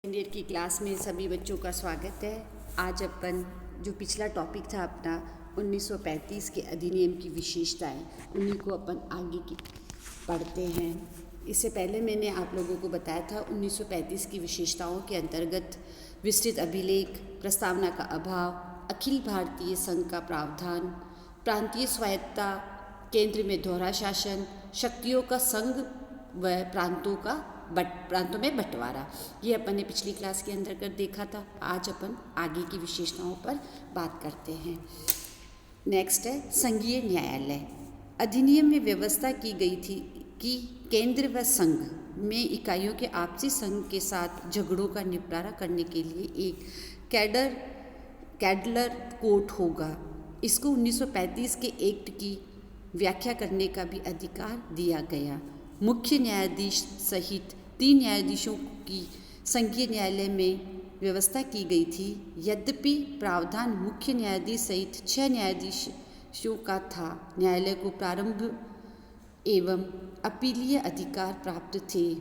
Second year की class में सभी बच्चों का स्वागत है। आज अपन जो पिछला टॉपिक था अपना 1935 के अधिनियम की विशेषताएं, उन्हीं को अपन आगे की पढ़ते हैं। इससे पहले मैंने आप लोगों को बताया था 1935 की विशेषताओं के अंतर्गत विस्तृत अभिलेख, प्रस्तावना का अभाव, अखिल भारतीय संघ का प्रावधान, प्रांतीय स्वायत्तता, केंद्र में दोहरा शासन, शक्तियों का संघ व प्रांतों में बंटवारा, ये अपन ने पिछली क्लास के अंतर्गत देखा था। आज अपन आगे की विशेषताओं पर बात करते हैं। नेक्स्ट है संघीय न्यायालय। अधिनियम में व्यवस्था की गई थी कि केंद्र व संघ में इकाइयों के आपसी संघ के साथ झगड़ों का निपटारा करने के लिए एक कैडलर कोर्ट होगा। इसको 1935 के एक्ट की व्याख्या करने का भी अधिकार दिया गया। मुख्य न्यायाधीश सहित 3 न्यायाधीशों की संघीय न्यायालय में व्यवस्था की गई थी। यद्यपि प्रावधान मुख्य न्यायाधीश सहित 6 न्यायाधीशों का था। न्यायालय को प्रारंभ एवं अपीलीय अधिकार प्राप्त थे।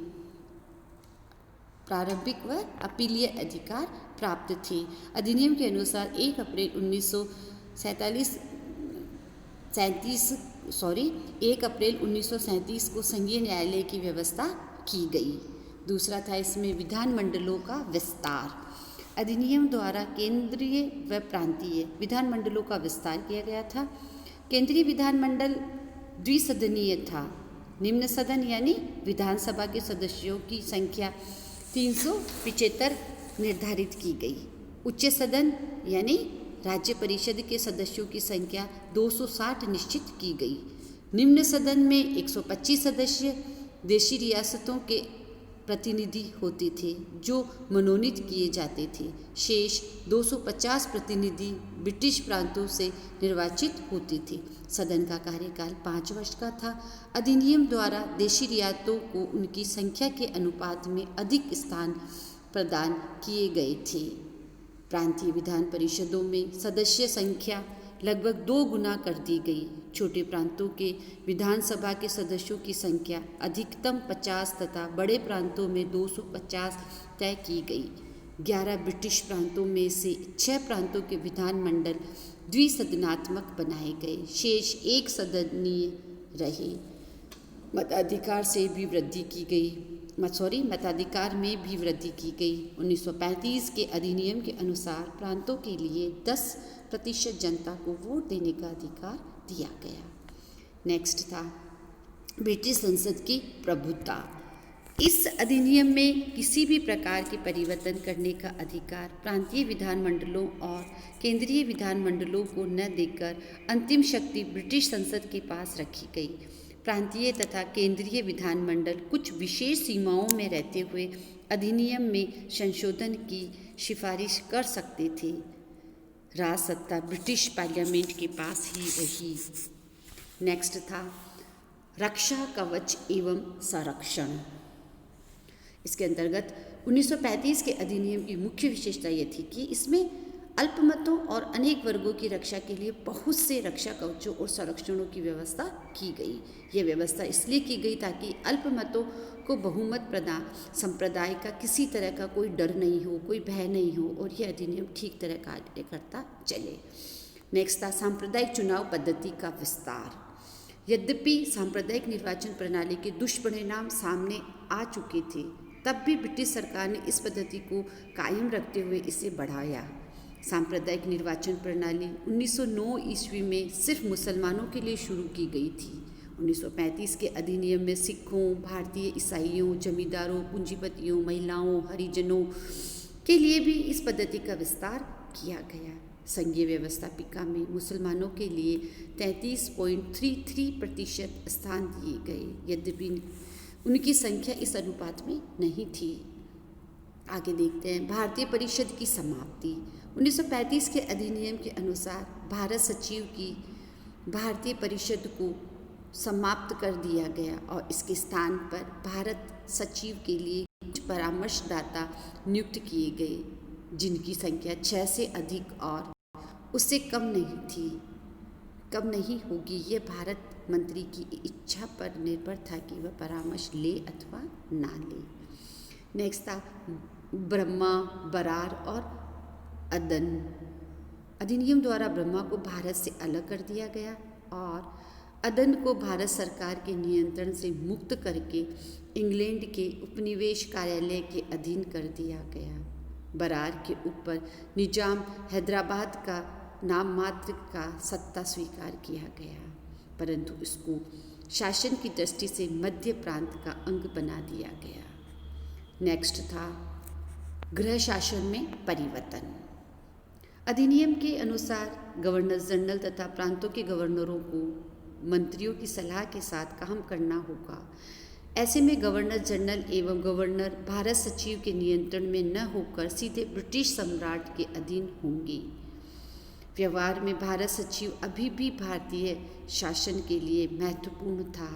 प्रारंभिक व अपीलीय अधिकार प्राप्त थे। अधिनियम के अनुसार 1 अप्रैल 1937 को संघीय न्यायालय की व्यवस्था की गई। दूसरा था इसमें विधानमंडलों का विस्तार। अधिनियम द्वारा केंद्रीय व प्रांतीय विधानमंडलों का विस्तार किया गया था। केंद्रीय विधानमंडल द्विसदनीय था। निम्न सदन यानी विधानसभा के सदस्यों की संख्या 375 निर्धारित की गई। उच्च सदन यानी राज्य परिषद के सदस्यों की संख्या 260 निश्चित की गई। निम्न सदन में 125 सदस्य देशी रियासतों के प्रतिनिधि होते थे जो मनोनीत किए जाते थे। शेष 250 प्रतिनिधि ब्रिटिश प्रांतों से निर्वाचित होते थे। सदन का कार्यकाल 5 वर्ष का था। अधिनियम द्वारा देशी रियासतों को उनकी संख्या के अनुपात में अधिक स्थान प्रदान किए गए थे। प्रांतीय विधान परिषदों में सदस्य संख्या लगभग 2 गुना कर दी गई। छोटे प्रांतों के विधानसभा के सदस्यों की संख्या अधिकतम 50 तथा बड़े प्रांतों में 250 तय की गई। 11 ब्रिटिश प्रांतों में से 6 प्रांतों के विधानमंडल द्विसदनात्मक बनाए गए। शेष एक सदनीय रहे। मताधिकार में भी वृद्धि की गई। 1935 के अधिनियम के अनुसार प्रांतों के लिए 10% जनता को वोट देने का अधिकार दिया गया। नेक्स्ट था ब्रिटिश संसद की प्रभुता। इस अधिनियम में किसी भी प्रकार के परिवर्तन करने का अधिकार प्रांतीय विधानमंडलों और केंद्रीय विधानमंडलों को न देकर अंतिम शक्ति ब्रिटिश संसद के पास रखी गई। प्रांतीय तथा केंद्रीय विधानमंडल कुछ विशेष सीमाओं में रहते हुए अधिनियम में संशोधन की सिफारिश कर सकते थे। राज सत्ता ब्रिटिश पार्लियामेंट के पास ही रही। नेक्स्ट था रक्षा कवच एवं संरक्षण। इसके अंतर्गत 1935 के अधिनियम की मुख्य विशेषता यह थी कि इसमें अल्पमतों और अनेक वर्गों की रक्षा के लिए बहुत से रक्षा कवचों और संरक्षणों की व्यवस्था की गई। यह व्यवस्था इसलिए की गई ताकि अल्पमतों को बहुमत संप्रदाय का किसी तरह का कोई डर नहीं हो, कोई भय नहीं हो और यह अधिनियम ठीक तरह कार्य करता चले। नेक्स्ट था सांप्रदायिक चुनाव पद्धति का विस्तार। यद्यपि सांप्रदायिक निर्वाचन प्रणाली के दुष्परिणाम सामने आ चुके थे, तब भी ब्रिटिश सरकार ने इस पद्धति को कायम रखते हुए इसे बढ़ाया। सांप्रदायिक निर्वाचन प्रणाली 1909 ईस्वी में सिर्फ मुसलमानों के लिए शुरू की गई थी। 1935 के अधिनियम में सिखों, भारतीय ईसाइयों, जमींदारों, पूंजीपतियों, महिलाओं, हरिजनों के लिए भी इस पद्धति का विस्तार किया गया। संघीय व्यवस्थापिका में मुसलमानों के लिए 33.33% स्थान दिए गए, यद्यपि उनकी संख्या इस अनुपात में नहीं थी। आगे देखते हैं भारतीय परिषद की समाप्ति। 1935 के अधिनियम के अनुसार भारत सचिव की भारतीय परिषद को समाप्त कर दिया गया और इसके स्थान पर भारत सचिव के लिए कुछ परामर्शदाता नियुक्त किए गए, जिनकी संख्या 6 से अधिक और उससे कम नहीं होगी। यह भारत मंत्री की इच्छा पर निर्भर था कि वह परामर्श ले अथवा ना ले। नेक्स्ट था ब्रह्मा, बरार और अदन। अधिनियम द्वारा ब्रह्मा को भारत से अलग कर दिया गया और अदन को भारत सरकार के नियंत्रण से मुक्त करके इंग्लैंड के उपनिवेश कार्यालय के अधीन कर दिया गया। बरार के ऊपर निजाम हैदराबाद का नाम मात्र का सत्ता स्वीकार किया गया, परंतु इसको शासन की दृष्टि से मध्य प्रांत का अंग बना दिया गया। नेक्स्ट था गृह शासन में परिवर्तन। अधिनियम के अनुसार गवर्नर जनरल तथा प्रांतों के गवर्नरों को मंत्रियों की सलाह के साथ काम करना होगा। ऐसे में गवर्नर जनरल एवं गवर्नर भारत सचिव के नियंत्रण में न होकर सीधे ब्रिटिश सम्राट के अधीन होंगे। व्यवहार में भारत सचिव अभी भी भारतीय शासन के लिए महत्वपूर्ण था।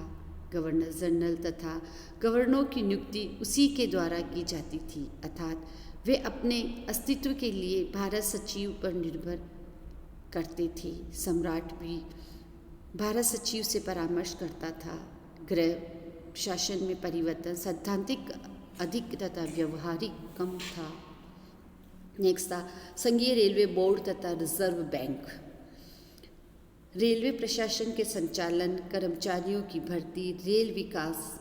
गवर्नर जनरल तथा गवर्नरों की नियुक्ति उसी के द्वारा की जाती थी, अर्थात वे अपने अस्तित्व के लिए भारत सचिव पर निर्भर करते थे। सम्राट भी भारत सचिव से परामर्श करता था। गृह शासन में परिवर्तन सैद्धांतिक अधिक तथा व्यवहारिक कम था। नेक्स्ट था संघीय रेलवे बोर्ड तथा रिजर्व बैंक। रेलवे प्रशासन के संचालन, कर्मचारियों की भर्ती, रेल विकास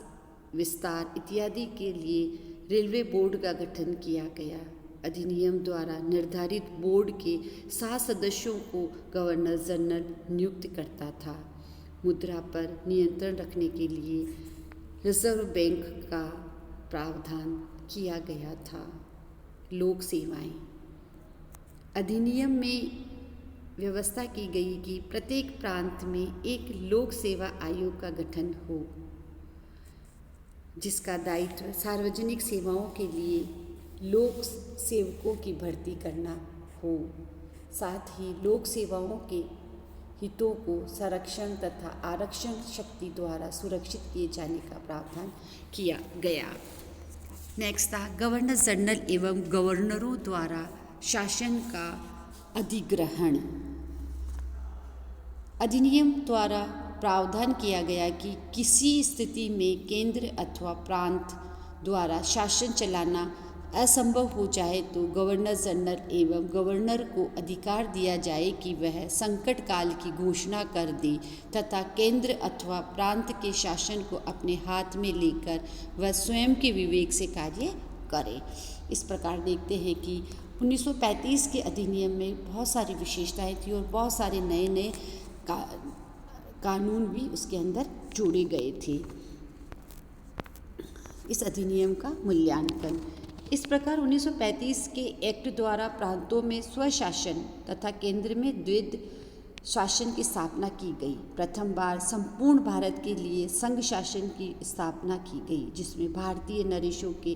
विस्तार इत्यादि के लिए रेलवे बोर्ड का गठन किया गया। अधिनियम द्वारा निर्धारित बोर्ड के 7 सदस्यों को गवर्नर जनरल नियुक्त करता था। मुद्रा पर नियंत्रण रखने के लिए रिजर्व बैंक का प्रावधान किया गया था। लोक सेवाएं। अधिनियम में व्यवस्था की गई कि प्रत्येक प्रांत में एक लोक सेवा आयोग का गठन हो, जिसका दायित्व सार्वजनिक सेवाओं के लिए लोक सेवकों की भर्ती करना हो। साथ ही लोक सेवाओं के हितों को संरक्षण तथा आरक्षण शक्ति द्वारा सुरक्षित किए जाने का प्रावधान किया गया। नेक्स्ट था गवर्नर जनरल एवं गवर्नरों द्वारा शासन का अधिग्रहण। अधिनियम द्वारा प्रावधान किया गया कि किसी स्थिति में केंद्र अथवा प्रांत द्वारा शासन चलाना असंभव हो जाए तो गवर्नर जनरल एवं गवर्नर को अधिकार दिया जाए कि वह संकट काल की घोषणा कर दे तथा केंद्र अथवा प्रांत के शासन को अपने हाथ में लेकर वह स्वयं के विवेक से कार्य करे। इस प्रकार देखते हैं कि 1935 के अधिनियम में बहुत सारी विशेषताएं थी और बहुत सारे नए नए कानून भी उसके अंदर जोड़े गए थे। इस अधिनियम का मूल्यांकन। इस प्रकार 1935 के एक्ट द्वारा प्रांतों में स्वशासन तथा केंद्र में द्वैध शासन की स्थापना की गई। प्रथम बार संपूर्ण भारत के लिए संघ शासन की स्थापना की गई, जिसमें भारतीय नरेशों के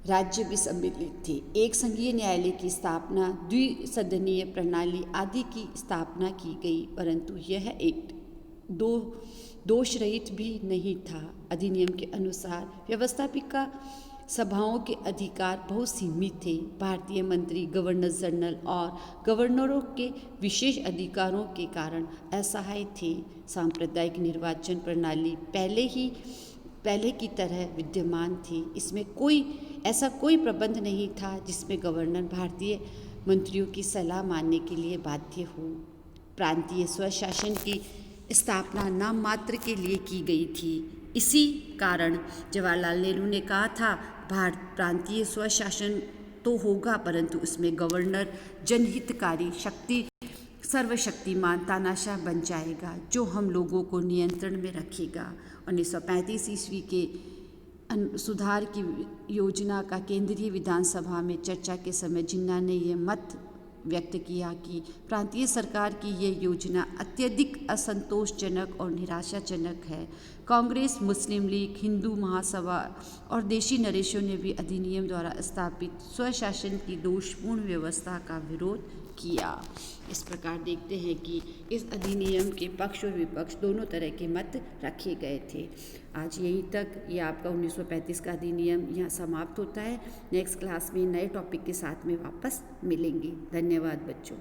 राज्य भी सम्मिलित थे। एक संघीय न्यायालय की स्थापना, द्विसदनीय प्रणाली आदि की स्थापना की गई, परंतु यह एक दोष रहित भी नहीं था। अधिनियम के अनुसार व्यवस्थापिका सभाओं के अधिकार बहुत सीमित थे। भारतीय मंत्री गवर्नर जनरल और गवर्नरों के विशेष अधिकारों के कारण असहाय थे। सांप्रदायिक निर्वाचन प्रणाली पहले की तरह विद्यमान थी। इसमें ऐसा कोई प्रबंध नहीं था जिसमें गवर्नर भारतीय मंत्रियों की सलाह मानने के लिए बाध्य हो। प्रांतीय स्वशासन की स्थापना नाम मात्र के लिए की गई थी। इसी कारण जवाहरलाल नेहरू ने कहा था, प्रांतीय स्वशासन तो होगा, परंतु इसमें गवर्नर जनहितकारी शक्ति सर्वशक्तिमान तानाशाह बन जाएगा, जो हम लोगों को नियंत्रण में रखेगा। 1935 ईस्वी के सुधार की योजना का केंद्रीय विधानसभा में चर्चा के समय जिन्ना ने यह मत व्यक्त किया कि प्रांतीय सरकार की यह योजना अत्यधिक असंतोषजनक और निराशाजनक है। कांग्रेस, मुस्लिम लीग, हिंदू महासभा और देशी नरेशों ने भी अधिनियम द्वारा स्थापित स्वशासन की दोषपूर्ण व्यवस्था का विरोध किया। इस प्रकार देखते हैं कि इस अधिनियम के पक्ष और विपक्ष दोनों तरह के मत रखे गए थे। आज यहीं तक ये आपका 1935 का अधिनियम यहाँ समाप्त होता है। नेक्स्ट क्लास में नए टॉपिक के साथ में वापस मिलेंगे। धन्यवाद बच्चों।